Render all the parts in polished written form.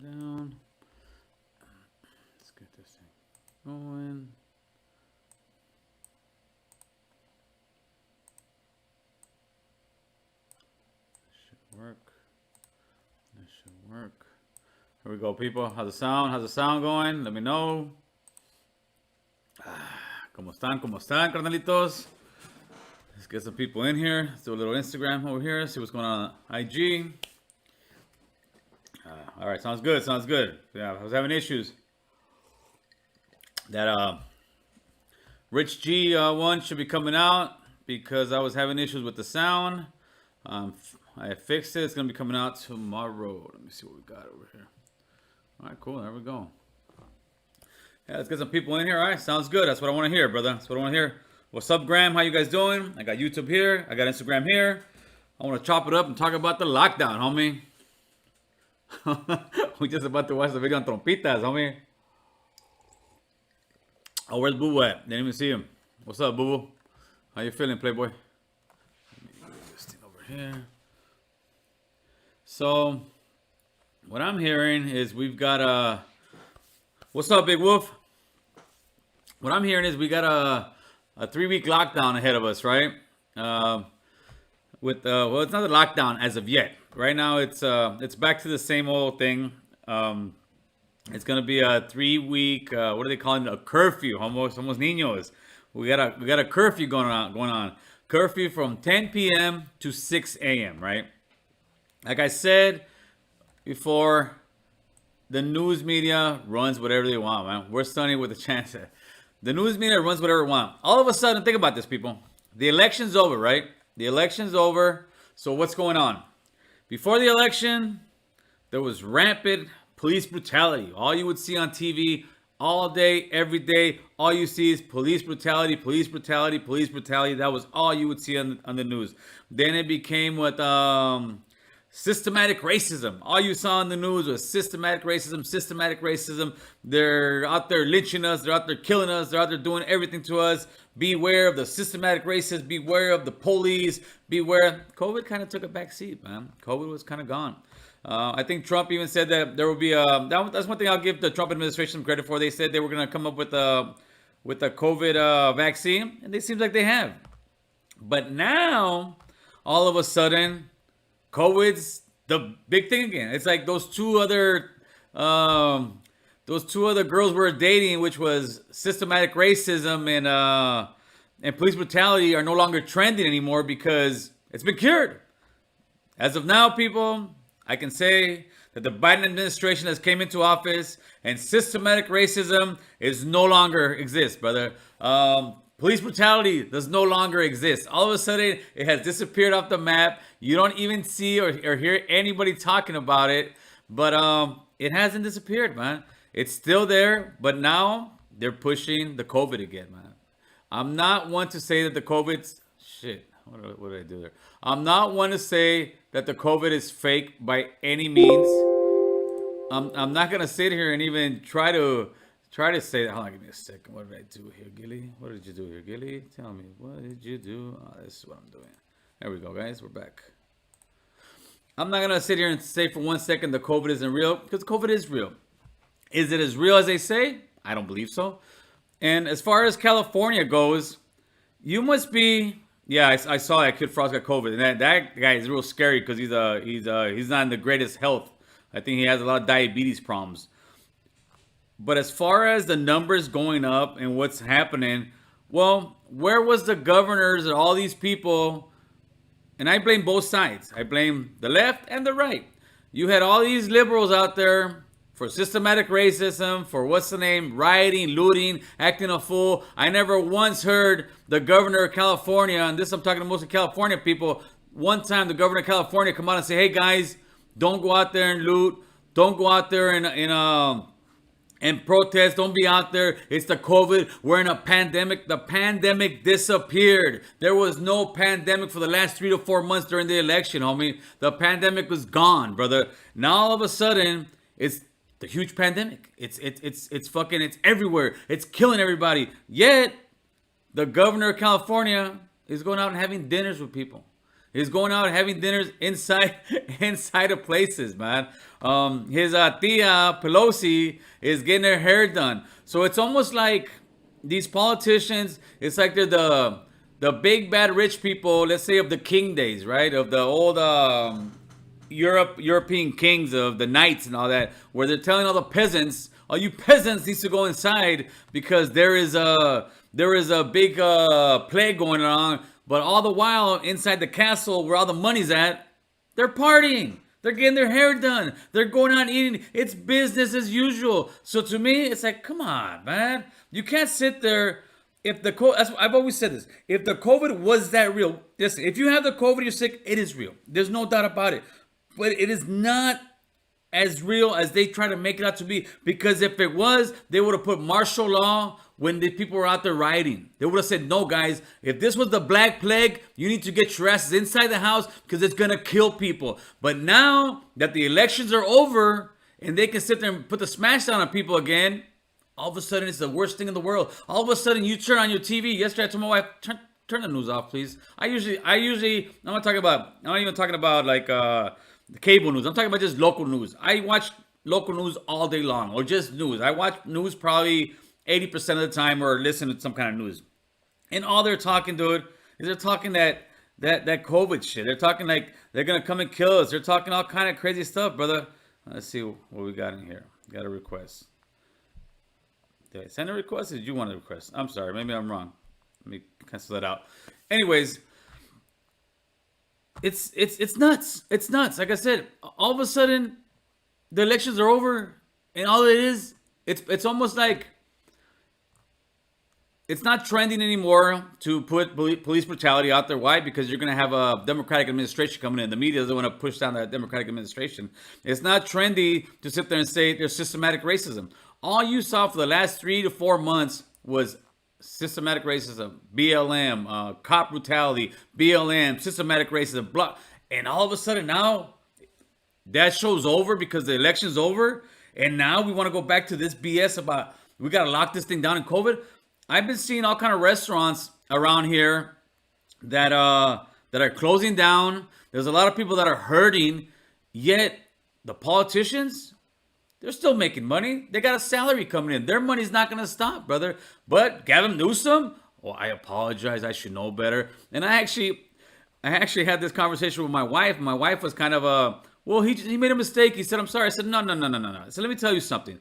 Down. Let's get this thing going. Should work. That should work. Here we go, people. How's the sound? How's the sound going? Let me know. ¿Cómo están? ¿Cómo están, carnalitos? Let's get some people in here. Let's do a little Instagram over here. See what's going on IG. All right, sounds good. Sounds good. Yeah, I was having issues. That Rich G one should be coming out because I was having issues with the sound. I fixed it. It's gonna be coming out tomorrow. Let me see what we got over here. All right, cool. There we go. Yeah, let's get some people in here. All right, sounds good. That's what I want to hear, brother. That's what I want to hear. What's up, Graham? How you guys doing? I got YouTube here. I got Instagram here. I want to chop it up and talk about the lockdown, homie. We just about to watch the video on Trompitas, homie. Oh, where's Boo Boo at? Didn't even see him. What's up, Boo Boo? How you feeling, Playboy? Let me move this thing over here. So, what I'm hearing is we've got what's up, Big Wolf? What I'm hearing is we got a 3-week lockdown ahead of us, right? Well, it's not a lockdown as of yet. Right now, it's back to the same old thing. It's gonna be a 3-week. What are they calling it? A curfew. Almost niños. We got a curfew going on. Curfew from 10 p.m. to 6 a.m. Right? Like I said before, the news media runs whatever they want, man. We're starting with a chance. The news media runs whatever they want. All of a sudden, think about this, people. The election's over, right? The election's over. So what's going on? Before the election, there was rampant police brutality. All you would see on TV all day, every day, all you see is police brutality, police brutality, police brutality. That was all you would see on the news. Then it became with systematic racism. All you saw on the news was systematic racism, systematic racism. They're out there lynching us. They're out there killing us. They're out there doing everything to us. Beware of the systematic racists. Beware of the police. Beware. COVID kind of took a back seat, man. COVID was kind of gone. I think Trump even said that there will be that's one thing I'll give the Trump administration some credit for. They said they were going to come up with a COVID vaccine, and it seems like they have. But now, all of a sudden, COVID's the big thing again. It's like those two other girls we were dating, which was systematic racism and police brutality, are no longer trending anymore because it's been cured. As of now, people, I can say that the Biden administration has came into office and systematic racism is no longer exists, brother. Police brutality does no longer exist. All of a sudden, it has disappeared off the map. You don't even see or hear anybody talking about it. But it hasn't disappeared, man. It's still there, but now they're pushing the COVID again, man. I'm not one to say that the COVID's... Shit, what did I do there? I'm not one to say that the COVID is fake by any means. I'm not going to sit here and even try to say that. Hold on, give me a second. What did I do here, Gilly? What did you do here, Gilly? Tell me, what did you do? Oh, this is what I'm doing. There we go, guys. We're back. I'm not going to sit here and say for 1 second the COVID isn't real, because COVID is real. Is it as real as they say? I don't believe so. And as far as California goes, you must be... Yeah, I saw that Kid Frost got COVID, and that guy is real scary because he's not in the greatest health. I think he has a lot of diabetes problems. But as far as the numbers going up and what's happening, well, where was the governors and all these people? And I blame both sides. I blame the left and the right. You had all these liberals out there for systematic racism, for rioting, looting, acting a fool. I never once heard the governor of California, and this I'm talking to mostly California people, one time the governor of California come out and say, hey guys, don't go out there and loot. Don't go out there and and protest. Don't be out there. It's the COVID. We're in a pandemic. The pandemic disappeared. There was no pandemic for the last 3 to 4 months during the election, homie. The pandemic was gone, brother. Now all of a sudden, it's the huge pandemic. It's fucking, it's everywhere. It's killing everybody. Yet the governor of California is going out and having dinners with people. He's going out and having dinners inside inside of places, man. His tia Pelosi is getting her hair done. So it's almost like these politicians. It's like they're the big bad rich people. Let's say of the king days, right? Of the old European kings of the knights and all that, where they're telling all the peasants, all you peasants needs to go inside because there is a big plague going on. But all the while, inside the castle where all the money's at, they're partying. They're getting their hair done. They're going out and eating. It's business as usual. So to me, it's like, come on, man. You can't sit there. If the COVID, I've always said this. If the COVID was that real, listen, if you have the COVID, you're sick, it is real. There's no doubt about it. But it is not as real as they try to make it out to be. Because if it was, they would have put martial law when the people were out there rioting. They would have said, no, guys, if this was the Black Plague, you need to get your asses inside the house because it's going to kill people. But now that the elections are over and they can sit there and put the smash down on people again, all of a sudden it's the worst thing in the world. All of a sudden you turn on your TV. Yesterday I told my wife, turn the news off, please. I'm not even talking about like the cable news. I'm talking about just local news. I watch local news all day long, or just news. I watch news probably 80% of the time, or listen to some kind of news. And all they're talking, dude, is they're talking that COVID shit. They're talking like they're gonna come and kill us. They're talking all kind of crazy stuff, brother. Let's see what we got in here. Got a request. Did I send a request or did you want a request? I'm sorry, maybe I'm wrong. Let me cancel that out. Anyways, it's nuts. It's nuts. Like I said, all of a sudden the elections are over, and all it is, it's almost like it's not trending anymore to put police brutality out there. Why? Because you're going to have a Democratic administration coming in. The media doesn't want to push down that Democratic administration. It's not trendy to sit there and say there's systematic racism. All you saw for the last 3 to 4 months was systematic racism, BLM, cop brutality, BLM, systematic racism, blah. And all of a sudden now that show's over because the election's over. And now we want to go back to this BS about we got to lock this thing down in COVID. I've been seeing all kind of restaurants around here that are closing down. There's a lot of people that are hurting, yet the politicians, they're still making money. They got a salary coming in. Their money's not going to stop, brother. But Gavin Newsom, oh, I apologize. I should know better. And I actually had this conversation with my wife. My wife was kind of well, he made a mistake. He said, I'm sorry. I said, no. So let me tell you something.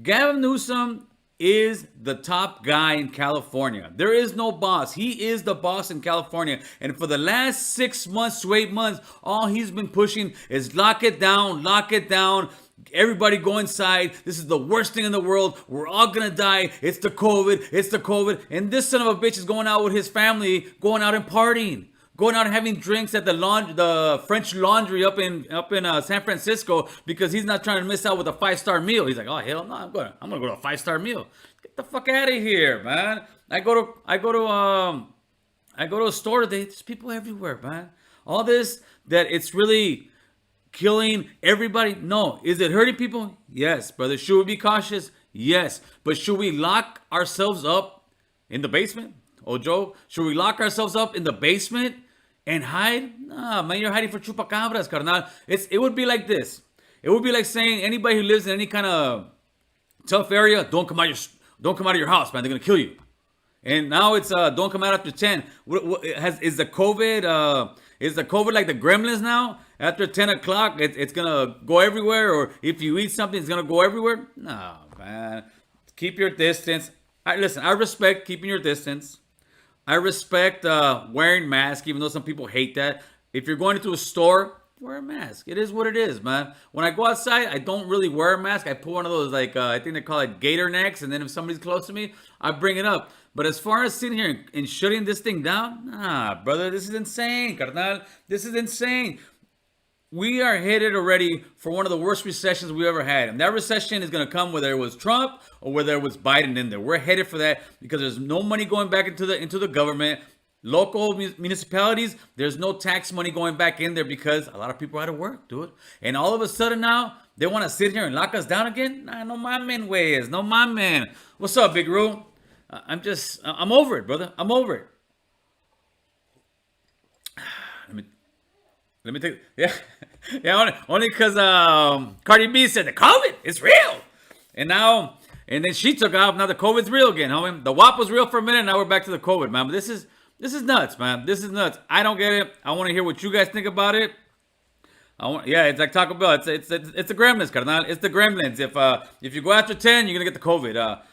Gavin Newsom is the top guy in California. There is no boss. He is the boss in California. And for the last 6 months to 8 months, all he's been pushing is lock it down, lock it down. Everybody go inside. This is the worst thing in the world. We're all gonna die. It's the COVID. It's the COVID. And this son of a bitch is going out with his family, going out and partying, going out and having drinks at the French Laundry up in San Francisco because he's not trying to miss out with a 5-star meal. He's like, oh hell no, I'm gonna go to a 5-star meal. Get the fuck out of here, man. I go to a store today. There's people everywhere, man. All this that it's really killing everybody. No. Is it hurting people? Yes, brother. Should we be cautious? Yes. But should we lock ourselves up in the basement? Oh, Joe, should we lock ourselves up in the basement and hide? Nah, man, you're hiding for chupacabras, carnal. It would be like this. It would be like saying anybody who lives in any kind of tough area, don't come out of your house, man. They're gonna kill you. And now it's don't come out after 10. Is the COVID like the gremlins now? After 10 o'clock, it's gonna go everywhere, or if you eat something, it's gonna go everywhere. No, man. Keep your distance. I respect keeping your distance. I respect wearing masks, even though some people hate that. If you're going into a store, wear a mask. It is what it is, man. When I go outside, I don't really wear a mask. I put one of those, like, I think they call it gator necks, and then if somebody's close to me, I bring it up. But as far as sitting here and shutting this thing down, nah, brother, this is insane, carnal. This is insane. we are headed already for one of the worst recessions we ever had. And that recession is going to come whether it was Trump or whether it was Biden in there. We're headed for that because there's no money going back into the government. Local municipalities, there's no tax money going back in there because a lot of people are out of work, dude. And all of a sudden now, they want to sit here and lock us down again? Nah, no mames, ways. No mames. What's up, Big Roo? I'm over it, brother. I'm over it. Let me take, yeah, yeah, only because Cardi B said the COVID is real, and then she took off. Now the COVID's real again, homie. The WAP was real for a minute. Now we're back to the COVID, man. But this is nuts, man. This is nuts. I don't get it. I want to hear what you guys think about it. Yeah, it's like Taco Bell. It's the Gremlins, carnal. It's the Gremlins. If you go after 10, you're gonna get the COVID.